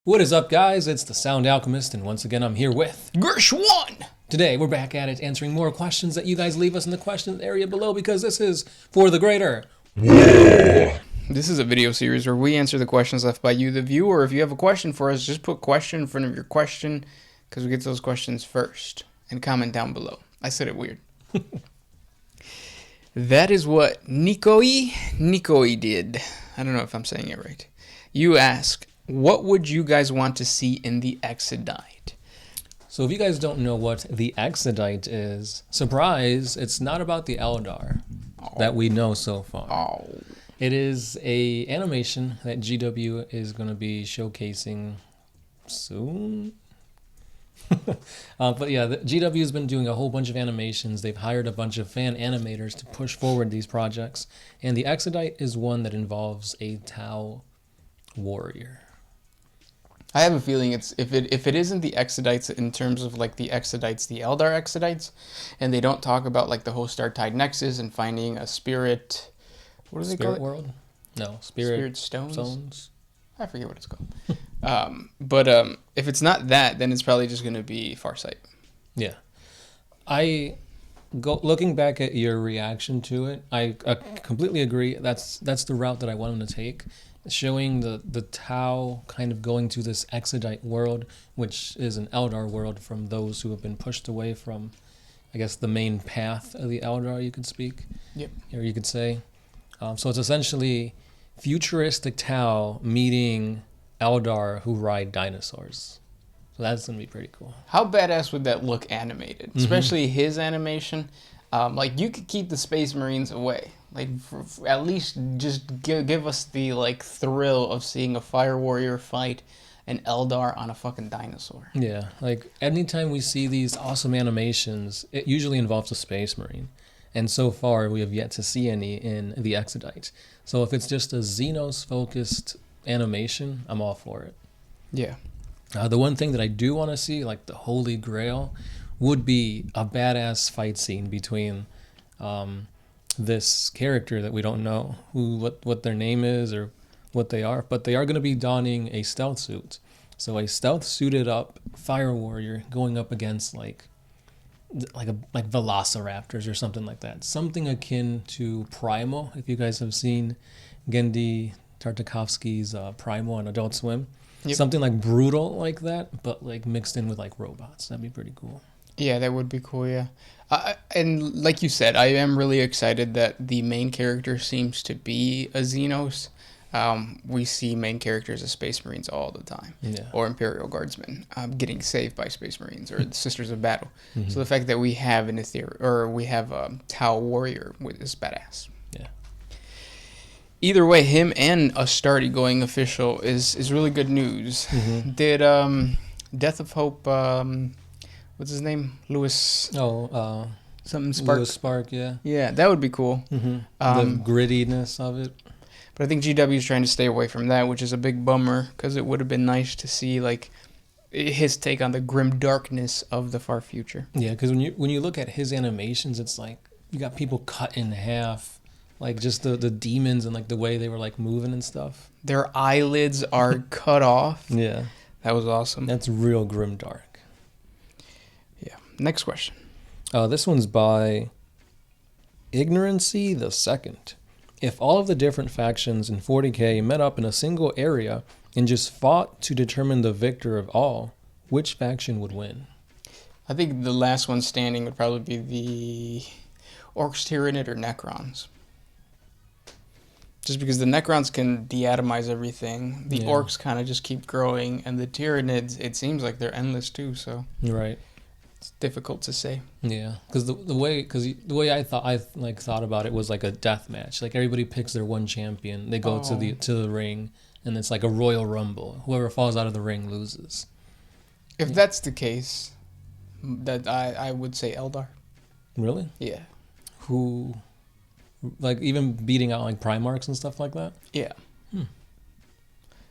What is up, guys? It's the Sound Alchemist, and once again I'm here with Gershwan! Today we're back at it, answering more questions that you guys leave us in the question area below, because this is for the greater. This is a video series where we answer the questions left by you, the viewer. If you have a question for us, just put question in front of your question, because we get those questions first. And comment down below. I said it weird. That is what Nikoi did. I don't know if I'm saying it right. You ask, what would you guys want to see in the Exodite? So if you guys don't know what the Exodite is, surprise, it's not about the Eldar that we know so far. Oh. It is a animation that GW is going to be showcasing soon. But yeah, the GW has been doing a whole bunch of animations. They've hired a bunch of fan animators to push forward these projects. And the Exodite is one that involves a Tau warrior. I have a feeling it's if it isn't the Exodites in terms of like the Exodites, the Eldar Exodites, and they don't talk about like the whole Star-Tide Nexus and finding a spirit. What do they call it? Spirit world? No, Spirit stones. I forget what it's called. But if it's not that, then it's probably just going to be Farsight. Yeah. Looking back at your reaction to it, I completely agree. That's the route that I want them to take, showing the Tau kind of going to this Exodite world, which is an Eldar world from those who have been pushed away from, I guess, the main path of the Eldar, you could speak. Yep. Or you could say. So it's essentially futuristic Tau meeting Eldar who ride dinosaurs. So that's going to be pretty cool. How badass would that look animated? Especially his animation. Like, you could keep the Space Marines away. Like, at least just give us the, like, thrill of seeing a Fire Warrior fight an Eldar on a fucking dinosaur. Yeah, like, anytime we see these awesome animations, it usually involves a Space Marine. And so far, we have yet to see any in the Exodite. So if it's just a Xenos-focused animation, I'm all for it. Yeah. The one thing that I do want to see, like the Holy Grail, would be a badass fight scene between this character that we don't know what their name is or what they are, but they are going to be donning a stealth suit. So a stealth suited up fire warrior going up against like velociraptors or something like that. Something akin to Primal, if you guys have seen Genndy Tartakovsky's Primal on Adult Swim. Yep. Something like brutal like that, but like mixed in with like robots. That'd be pretty cool. Yeah, that would be cool, yeah. And like you said, I am really excited that the main character seems to be a Xenos. We see main characters as Space Marines all the time, or Imperial Guardsmen getting saved by Space Marines, or the Sisters of Battle. So the fact that we have an a Tau warrior is badass. Yeah. Either way, him and Astarte going official is really good news. Did Death of Hope? What's his name? Lewis. Oh, something Spark. Lewis Spark. Yeah. Yeah, that would be cool. The grittiness of it. But I think GW is trying to stay away from that, which is a big bummer, because it would have been nice to see like his take on the grim darkness of the far future. Yeah, because when you look at his animations, it's like you got people cut in half, like just the demons and like the way they were like moving and stuff. Their eyelids are cut off. Yeah, that was awesome. That's real grim dark. Yeah. Next question. This one's by Ignorancy the Second. If all of the different factions in 40K met up in a single area and just fought to determine the victor of all, which faction would win? I think the last one standing would probably be the Orcs, Tyranid, or Necrons. Just because the Necrons can deatomize everything. The Orcs kind of just keep growing, and the Tyranids, it seems like they're endless too, so... Right. It's difficult to say. Yeah, because the way I thought about it was like a death match. Like everybody picks their one champion. They go to the ring, and it's like a Royal Rumble. Whoever falls out of the ring loses. If that's the case, that I would say Eldar. Really? Yeah. Who, like even beating out like Primarks and stuff like that? Yeah.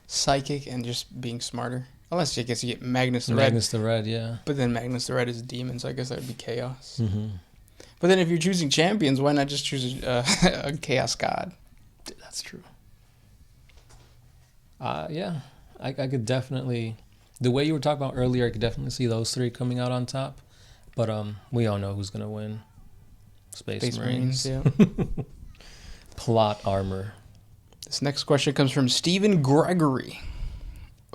Psychic and just being smarter. Unless I guess you get Magnus the Red. Magnus the Red, yeah. But then Magnus the Red is a demon, so I guess that would be Chaos. But then if you're choosing champions, why not just choose a Chaos God? That's true. Yeah. I could definitely, the way you were talking about earlier, I could definitely see those three coming out on top. But we all know who's gonna win. Space Marines. Yeah. Plot armor. This next question comes from Stephen Gregory.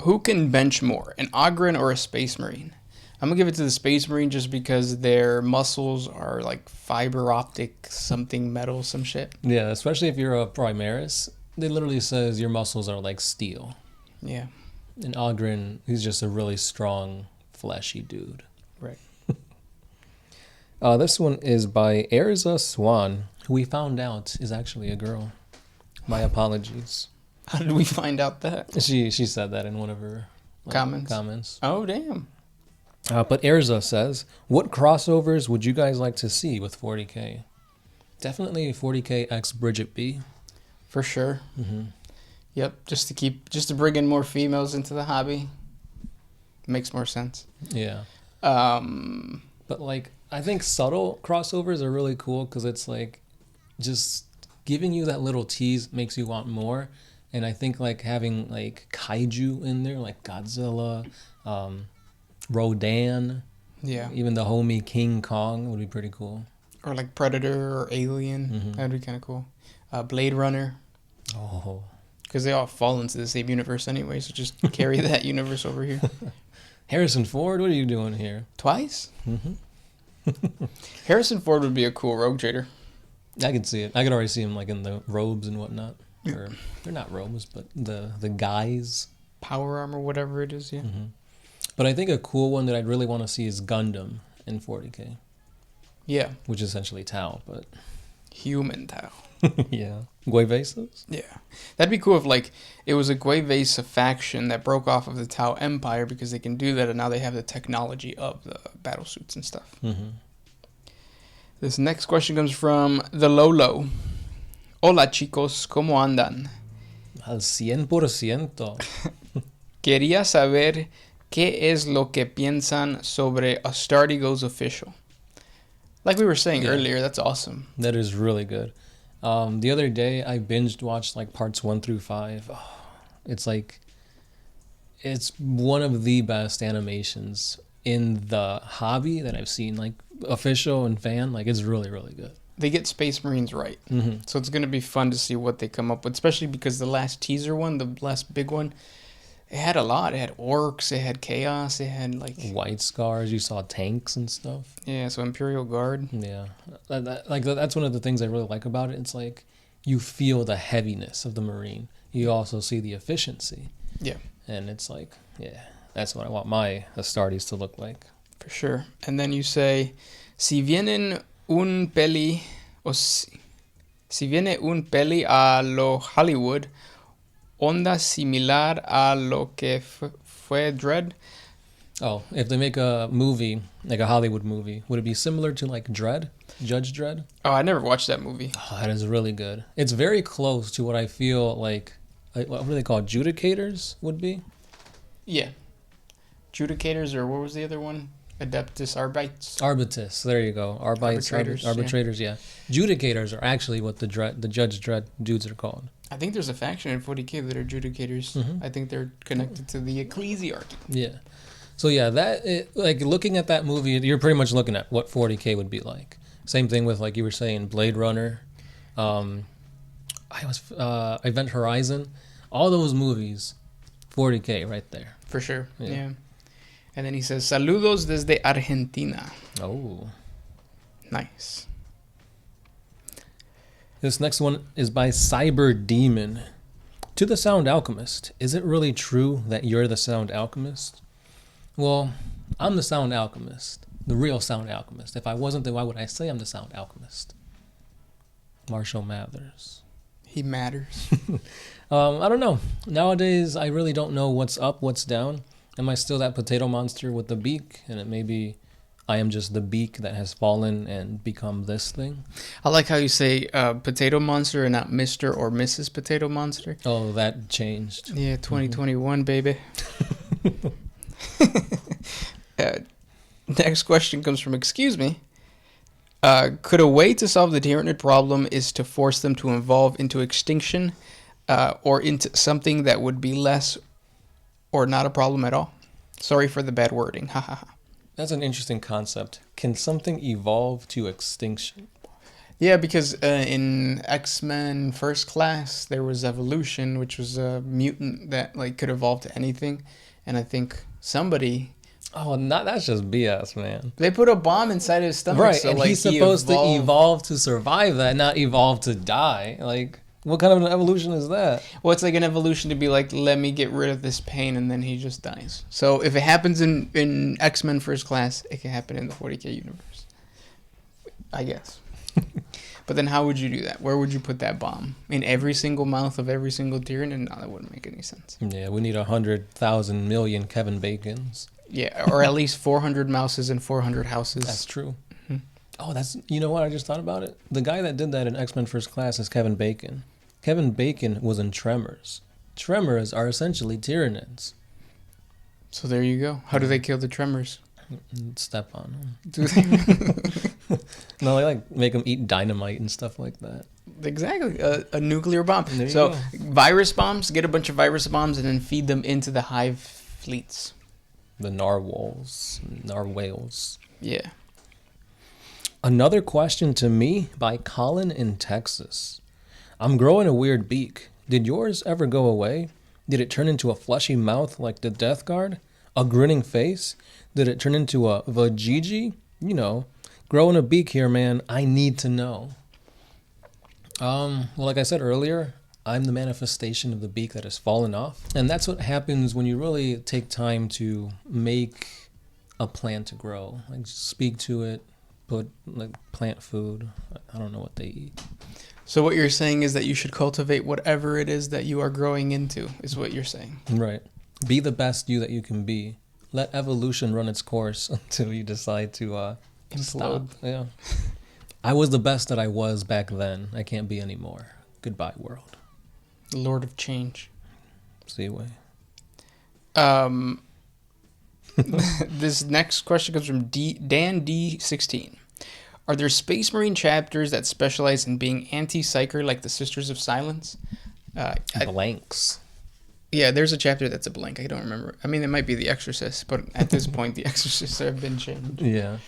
Who can bench more, an Ogre or a Space Marine? I'm going to give it to the Space Marine just because their muscles are like fiber optic, something metal, some shit. Yeah, especially if you're a Primaris. It literally says your muscles are like steel. Yeah. And Ogre, he's just a really strong, fleshy dude. Right. This one is by Erza Swan, who we found out is actually a girl. My apologies. How did we find out that? She said that in one of her comments. Oh, damn. But Erza says, what crossovers would you guys like to see with 40K? Definitely 40K X Bridget B. For sure. Mm-hmm. Yep, just to bring in more females into the hobby. Makes more sense. Yeah. But like, I think subtle crossovers are really cool because it's like just giving you that little tease makes you want more. And I think like having like kaiju in there, like Godzilla, Rodan, even the homie King Kong would be pretty cool. Or like Predator or Alien, that'd be kind of cool. Blade Runner. Oh. Because they all fall into the same universe anyway, so just carry that universe over here. Harrison Ford, what are you doing here? Twice? Harrison Ford would be a cool rogue trader. I can see it. I could already see him like in the robes and whatnot. Or they're not robes, but the guys. Power armor, whatever it is, yeah. Mm-hmm. But I think a cool one that I'd really want to see is Gundam in 40K. Yeah. Which is essentially Tau, but... Human Tau. Yeah. Gueveses? Yeah. That'd be cool if, like, it was a Guevesa faction that broke off of the Tau Empire because they can do that, and now they have the technology of the battle suits and stuff. Mm-hmm. This next question comes from the Lolo. Hola, chicos. ¿Cómo andan? Al 100%. Quería saber qué es lo que piensan sobre Astartes Goes Official. Like we were saying earlier, that's awesome. That is really good. The other day, I binged watched like parts 1 through 5. Oh, it's like, it's one of the best animations in the hobby that I've seen. Like official and fan, like it's really, really good. They get Space Marines right. Mm-hmm. So it's going to be fun to see what they come up with, especially because the last teaser one, the last big one, it had a lot. It had orcs, it had chaos, it had like... White Scars, you saw tanks and stuff. Yeah, so Imperial Guard. Yeah. That's one of the things I really like about it. It's like you feel the heaviness of the Marine. You also see the efficiency. Yeah. And it's like, yeah, that's what I want my Astartes to look like. For sure. And then you say, si vienen un peli a lo Hollywood, onda similar a lo que fue Dredd. Oh, if they make a movie, like a Hollywood movie, would it be similar to like Dredd? Judge Dredd? Oh, I never watched that movie. Oh, that is really good. It's very close to what I feel like what do they call Judicators would be? Yeah. Judicators, or what was the other one? Adeptus Arbitus, there you go. Arbitrators, yeah. Judicators are actually what the Judge Dredd dudes are called. I think there's a faction in 40K that are Judicators. Mm-hmm. I think they're connected to the Ecclesiarchy. Yeah. So yeah, like looking at that movie, you're pretty much looking at what 40K would be like. Same thing with, like you were saying, Blade Runner, Event Horizon, all those movies, 40K right there. For sure. Yeah. And then he says, saludos desde Argentina. Oh. Nice. This next one is by Cyberdemon. To the Sound Alchemist, is it really true that you're the Sound Alchemist? Well, I'm the Sound Alchemist. The real Sound Alchemist. If I wasn't, then why would I say I'm the Sound Alchemist? Marshall Mathers. He matters. I don't know. Nowadays, I really don't know what's up, what's down. Am I still that potato monster with the beak? And it may be I am just the beak that has fallen and become this thing. I like how you say potato monster and not Mr. or Mrs. Potato Monster. Oh, that changed. Yeah, 2021, baby. Next question comes from, excuse me. Could a way to solve the Tyranid problem is to force them to evolve into extinction or into something that would be less or not a problem at all. Sorry for the bad wording. Ha ha ha. That's an interesting concept. Can something evolve to extinction? Yeah, because in X-Men First Class, there was evolution, which was a mutant that like could evolve to anything. And I think somebody Oh, not that's just BS, man. they put a bomb inside his stomach, Right, so and like he's he supposed to evolved. evolve to survive that, not evolve to die. Like, what kind of an evolution is that? Well, it's like an evolution to be like, let me get rid of this pain, and then he just dies. So if it happens in X-Men First Class, it can happen in the 40K universe, I guess. But then how would you do that? Where would you put that bomb? In every single mouth of every single Tyranid? No, that wouldn't make any sense. Yeah, we need 100,000 million Kevin Bacons. Yeah, or at least 400 mouses and 400 houses. That's true. Oh, you know what? I just thought about it. The guy that did that in X-Men First Class is Kevin Bacon. Kevin Bacon was in Tremors. Tremors are essentially Tyranids. So there you go. How do they kill the Tremors? Step on them. Do they? No, they like make them eat dynamite and stuff like that. Exactly. A nuclear bomb. There you So go. virus bombs, get a bunch of virus bombs and then feed them into the hive fleets. The narwhals. Yeah. Another question to me by Colin in Texas. I'm growing a weird beak. Did yours ever go away? Did it turn into a fleshy mouth like the Death Guard? A grinning face? Did it turn into a vajiji? You know, growing a beak here, man. I need to know. Well, like I said earlier, I'm the manifestation of the beak that has fallen off. And that's what happens when you really take time to make a plant to grow. Like, speak to it, put, like, plant food. I don't know what they eat. So what you're saying is that you should cultivate whatever it is that you are growing into, is what you're saying. Right. Be the best you that you can be. Let evolution run its course until you decide to stop. Implode. Yeah. I was the best that I was back then. I can't be anymore. Goodbye, world. Lord of Change. See you way. This next question comes from Dan D16. Are there Space Marine chapters that specialize in being anti-psyker like the Sisters of Silence? Blanks. Yeah, there's a chapter that's a blank. I don't remember. I mean, it might be The Exorcist, but at this point, The Exorcists have been changed. Yeah.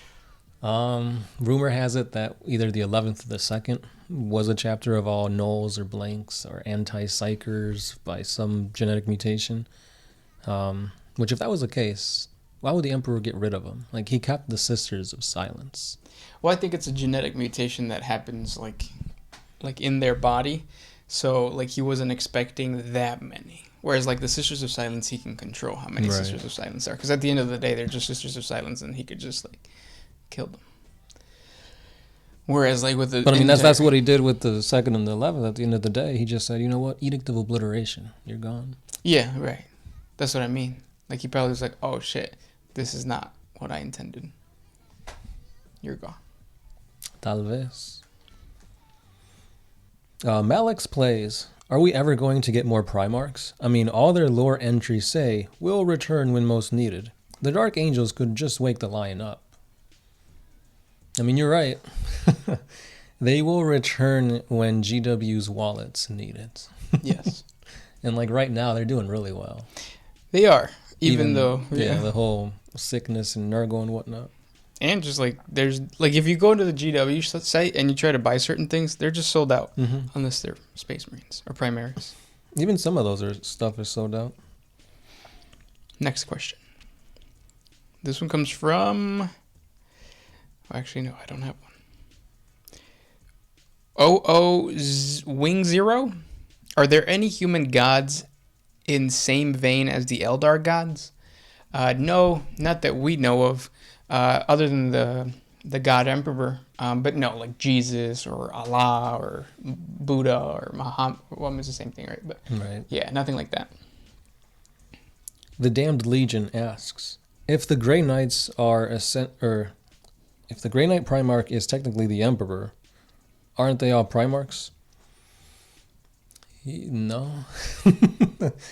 Rumor has it that either the 11th or the 2nd was a chapter of all nulls or blanks or anti-psychers by some genetic mutation. Which, if that was the case, why would the Emperor get rid of them? Like, he kept the Sisters of Silence. Well, I think it's a genetic mutation that happens like in their body. So like he wasn't expecting that many. Whereas like the Sisters of Silence, he can control how many Right. Sisters of Silence are. Because at the end of the day, they're just Sisters of Silence, and he could just like kill them. Whereas like with the But I mean, that's what he did with the 2nd and the 11th. At the end of the day, he just said, you know what? Edict of Obliteration. You're gone. Yeah, right. That's what I mean. Like he probably was like, oh shit, this is not what I intended. You're gone. Tal vez. Malix plays. Are we ever going to get more Primarks? I mean, all their lore entries say, will return when most needed. The Dark Angels could just wake the lion up. I mean, you're right. They will return when GW's wallets need it. Yes. And like right now, they're doing really well. They are. Even though Yeah, the whole sickness and Nurgle and whatnot. And just like there's like if you go to the GW site and you try to buy certain things, they're just sold out unless they're Space Marines or Primarks. Even some of those stuff is sold out. Next question. This one comes from. Actually, no, I don't have one. Wing Zero. Are there any human gods in same vein as the Eldar gods? No, not that we know of. Other than the God Emperor, but no, like Jesus or Allah or Buddha or Muhammad. Well, it's the same thing, right? But Right. yeah, nothing like that. The Damned Legion asks, if the Grey Knights are if the Grey Knight Primarch is technically the Emperor, aren't they all Primarchs? No.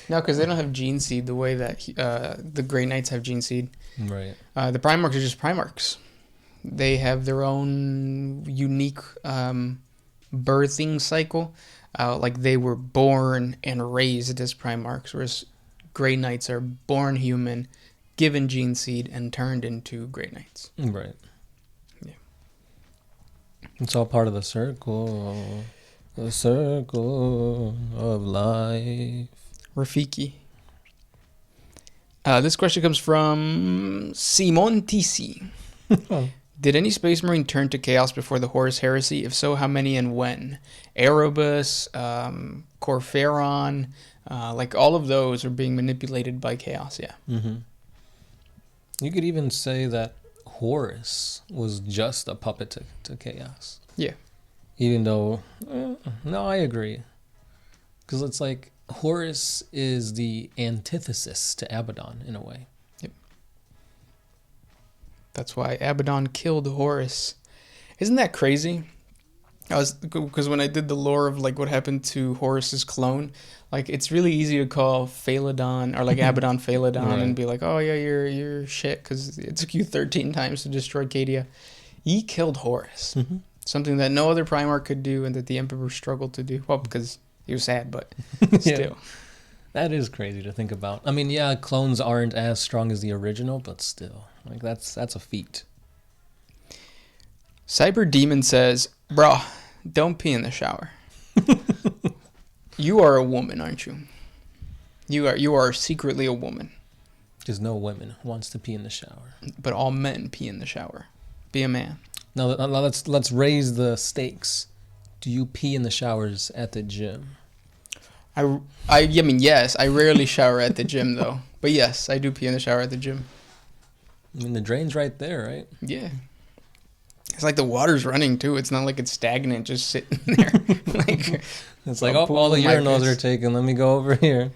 No, because they don't have gene seed the way that the Grey Knights have gene seed. Right. The Primarchs are just Primarchs. They have their own unique birthing cycle. Like they were born and raised as Primarchs, whereas Grey Knights are born human, given gene seed, and turned into Grey Knights. Right. Yeah. It's all part of the circle. The circle of life. Rafiki. This question comes from Simon TC. Did any Space Marine turn to Chaos before the Horus Heresy? If so, how many and when? Erebus, Corferon, like all of those are being manipulated by Chaos, yeah. Mm-hmm. You could even say that Horus was just a puppet to Chaos. Yeah. Even though, no, I agree. Because it's like Horus is the antithesis to Abaddon in a way. Yep. That's why Abaddon killed Horus. Isn't that crazy? Because when I did the lore of like what happened to Horus's clone, like it's really easy to call Phaladon or like Abaddon Phaladon Right. and be like, oh yeah, you're shit because it took you 13 times to destroy Cadia. He killed Horus, something that no other Primarch could do and that the Emperor struggled to do. Well, because he was sad, but still. Yeah. That is crazy to think about. I mean, yeah, clones aren't as strong as the original, but still, like that's a feat. Cyberdemon says, "Bruh, don't pee in the shower. You are a woman, aren't you? You are secretly a woman. Because no woman wants to pee in the shower. But all men pee in the shower. Be a man." Now let's raise the stakes. Do you pee in the showers at the gym? I mean, yes. I rarely shower at the gym, though. But yes, I do pee in the shower at the gym. I mean, the drain's right there, right? Yeah. It's like the water's running, too. It's not like it's stagnant, just sitting there. Like, It's like, oh, all the urinals are taken. Let me go over here.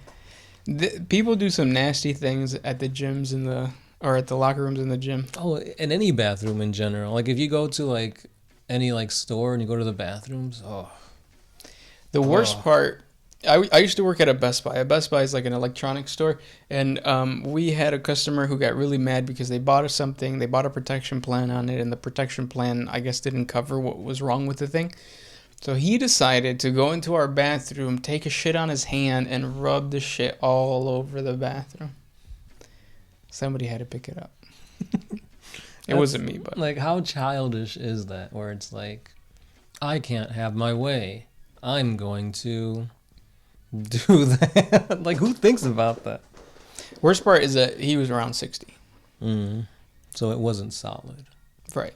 People do some nasty things at the gyms or at the locker rooms in the gym. Oh, in any bathroom in general. Like, if you go to, like, any, like, store and you go to the bathrooms, oh. The worst part... I used to work at a Best Buy. A Best Buy is like an electronics store. And we had a customer who got really mad because they bought us something. They bought a protection plan on it. And the protection plan, I guess, didn't cover what was wrong with the thing. So he decided to go into our bathroom, take a shit on his hand, and rub the shit all over the bathroom. Somebody had to pick it up. It wasn't me, but... Like, how childish is that? Where it's like, I can't have my way. I'm going to... do that. Like, who thinks about that? Worst part is that he was around 60. So it wasn't solid. Right.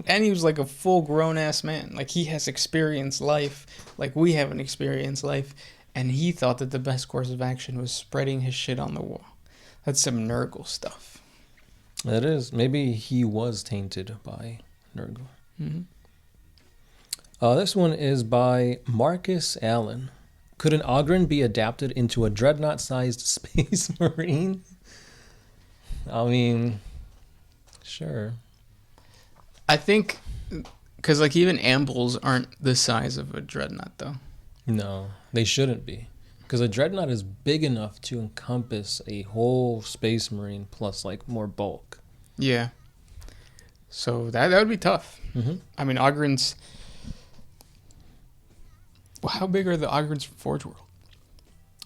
And he was like a full grown ass man. Like, he has experienced life. Like, we haven't experienced life. And he thought that the best course of action was spreading his shit on the wall. That's some Nurgle stuff. It is. Maybe he was tainted by Nurgle. This one is by Marcus Allen. Could an Ogre be adapted into a dreadnought-sized space marine? I mean, sure. I think, because like even ambles aren't the size of a dreadnought, though. No, they shouldn't be. Because a dreadnought is big enough to encompass a whole space marine plus like more bulk. Yeah. So that would be tough. I mean, Ogrins... Well, how big are the Ogrins from Forge World?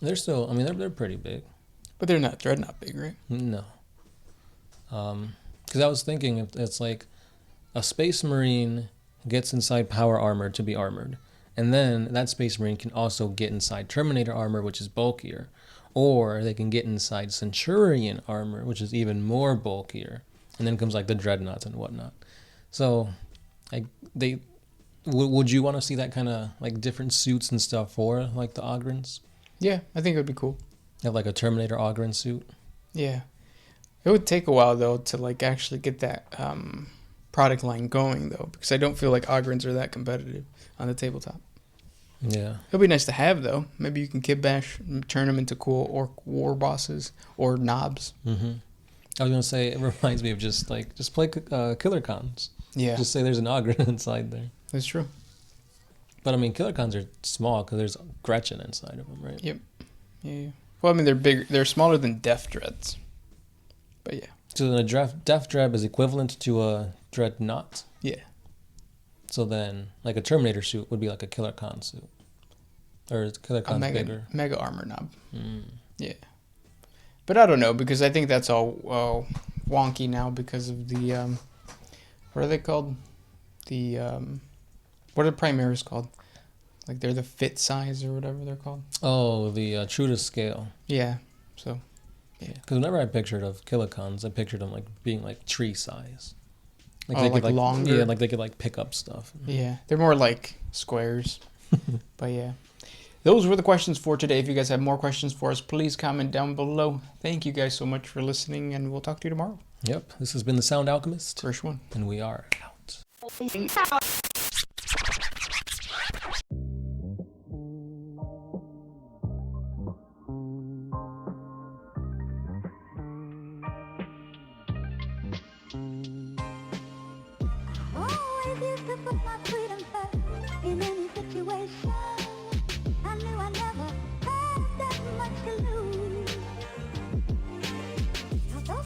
They're still, I mean, they're pretty big. But they're not dreadnought big, right? No. Because I was thinking if it's like a space marine gets inside power armor to be armored, and then that space marine can also get inside Terminator armor, which is bulkier, or they can get inside Centurion armor, which is even more bulkier, and then comes like the dreadnoughts and whatnot. So, like would you want to see that kind of like different suits and stuff for like the Ogrins? Yeah, I think it would be cool. Have like a Terminator Ogren suit? Yeah. It would take a while, though, to like actually get that product line going, though, because I don't feel like Ogrins are that competitive on the tabletop. Yeah. It'll be nice to have, though. Maybe you can kit bash and turn them into cool orc war bosses or knobs. I was gonna say it reminds me of just play killer cons. Yeah, Just say there's an Ogre inside there. that's true. But I mean, killer cons are small because there's Gretchen inside of them, right? Yep. Yeah. Well, I mean, they're big. They're smaller than Death Dreads. But yeah. So then a Death Dread is equivalent to a Dreadnought. Yeah. So then, like a Terminator suit would be like a killer con suit, or is killer con's bigger? Mega armor knob. Yeah. But I don't know, because I think that's all wonky now because of the, what are they called? The, what are Primarks called? Like, they're the fit size or whatever they're called. Oh, the true to scale. Yeah, so, yeah. Because whenever I pictured of Killicons, I pictured them like being like tree size. Oh, they like could longer? Yeah, like they could like pick up stuff. Yeah, they're more like squares. But yeah. Those were the questions for today. If you guys have more questions for us, please comment down below. Thank you guys so much for listening, and we'll talk to you tomorrow. Yep, this has been the Sound Alchemist. First one. And we are out.